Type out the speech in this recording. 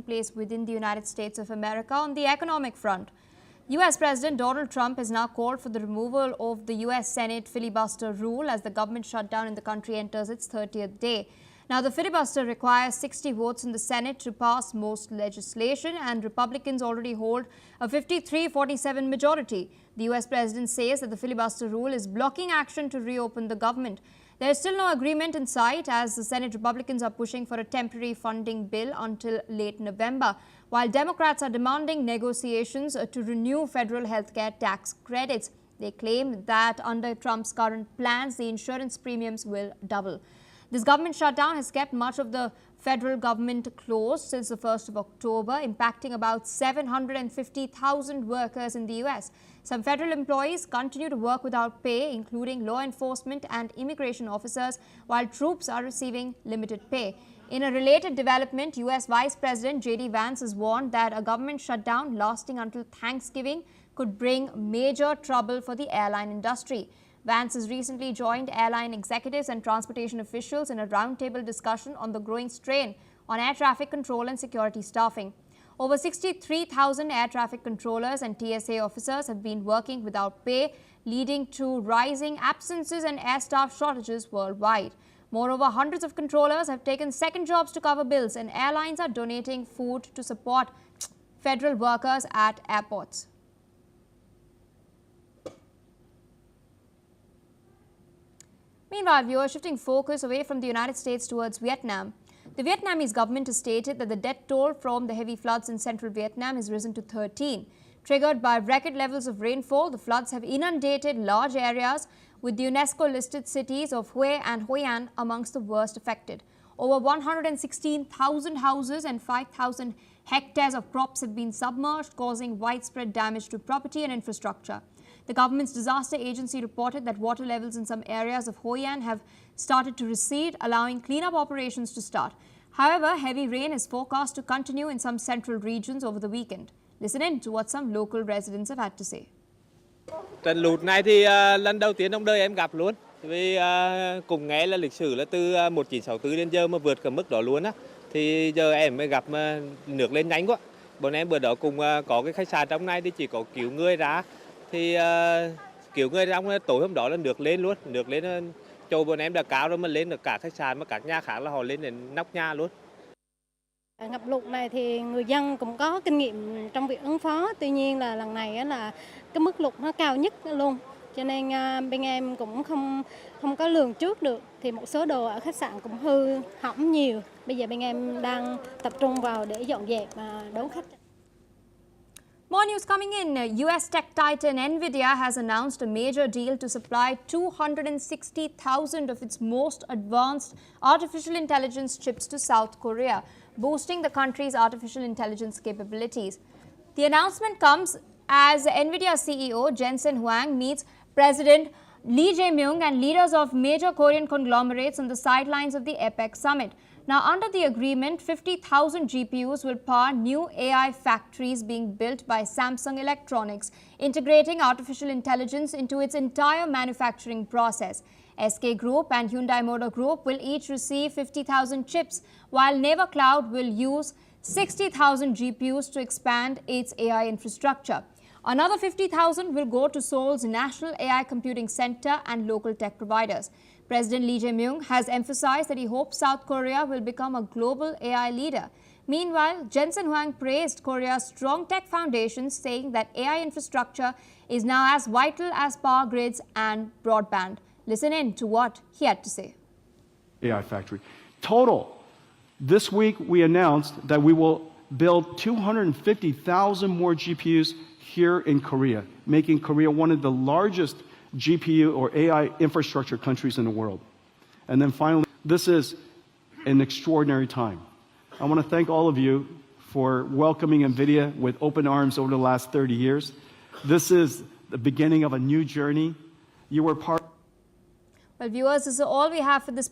place within the United States of America on the economic front. U.S. President Donald Trump has now called for the removal of the U.S. Senate filibuster rule as the government shutdown in the country enters its 30th day. Now, the filibuster requires 60 votes in the Senate to pass most legislation, and Republicans already hold a 53-47 majority. The U.S. president says that the filibuster rule is blocking action to reopen the government. There is still no agreement in sight as the Senate Republicans are pushing for a temporary funding bill until late November, while Democrats are demanding negotiations to renew federal healthcare tax credits. They claim that under Trump's current plans, the insurance premiums will double. This government shutdown has kept much of the federal government closed since the 1st of October, impacting about 750,000 workers in the U.S. Some federal employees continue to work without pay, including law enforcement and immigration officers, while troops are receiving limited pay. In a related development, U.S. Vice President J.D. Vance has warned that a government shutdown lasting until Thanksgiving could bring major trouble for the airline industry. Vance has recently joined airline executives and transportation officials in a roundtable discussion on the growing strain on air traffic control and security staffing. Over 63,000 air traffic controllers and TSA officers have been working without pay, leading to rising absences and air staff shortages worldwide. Moreover, hundreds of controllers have taken second jobs to cover bills, and airlines are donating food to support federal workers at airports. Meanwhile, viewers, shifting focus away from the United States towards Vietnam. The Vietnamese government has stated that the death toll from the heavy floods in central Vietnam has risen to 13. Triggered by record levels of rainfall, the floods have inundated large areas, with the UNESCO-listed cities of Hue and Hoi An amongst the worst affected. Over 116,000 houses and 5,000 hectares of crops have been submerged, causing widespread damage to property and infrastructure. The government's disaster agency reported that water levels in some areas of Hoi An have started to recede, allowing cleanup operations to start. However, heavy rain is forecast to continue in some central regions over the weekend. Listen in to what some local residents have had to say. Trận lụt này thì lần đầu tiên trong đời em gặp luôn. Vì cùng nghe là lịch sử là từ 1964 đến giờ mà vượt cả mức đó luôn á. Thì giờ em mới gặp nước lên nhanh quá. Bọn em bữa đó cùng có cái khách sạn trong này thì chỉ có cứu người ra. Thì cứu người trong tối hôm đó là nước lên luôn. Nước lên chỗ bọn em đã cao rồi mà lên được cả khách sạn mà các nhà khác là họ lên đến nóc nhà luôn. Ngập lụt này thì người dân cũng có kinh nghiệm trong việc ứng phó, tuy nhiên là lần này là cái mức lụt nó cao nhất luôn, cho nên bên em cũng không có lường trước được, thì một số đồ ở khách sạn cũng hư hỏng nhiều. Bây giờ bên em đang tập trung vào để dọn dẹp và đón khách. More news coming in. U.S. tech titan NVIDIA has announced a major deal to supply 260,000 of its most advanced artificial intelligence chips to South Korea, boosting the country's artificial intelligence capabilities. The announcement comes as NVIDIA CEO Jensen Huang meets President Lee Jae-myung and leaders of major Korean conglomerates on the sidelines of the APEC summit. Now, under the agreement, 50,000 GPUs will power new AI factories being built by Samsung Electronics, integrating artificial intelligence into its entire manufacturing process. SK Group and Hyundai Motor Group will each receive 50,000 chips, while Naver Cloud will use 60,000 GPUs to expand its AI infrastructure. Another 50,000 will go to Seoul's National AI Computing Center and local tech providers. President Lee Jae-myung has emphasized that he hopes South Korea will become a global AI leader. Meanwhile, Jensen Huang praised Korea's strong tech foundation, saying that AI infrastructure is now as vital as power grids and broadband. Listen in to what he had to say. AI factory. Total, this week we announced that we will build 250,000 more GPUs here in Korea, making Korea one of the largest GPU or AI infrastructure countries in the world. And then finally, this is an extraordinary time. I want to thank all of you for welcoming NVIDIA with open arms over the last 30 years. This is the beginning of a new journey. You were part. Well, viewers, this is all we have for this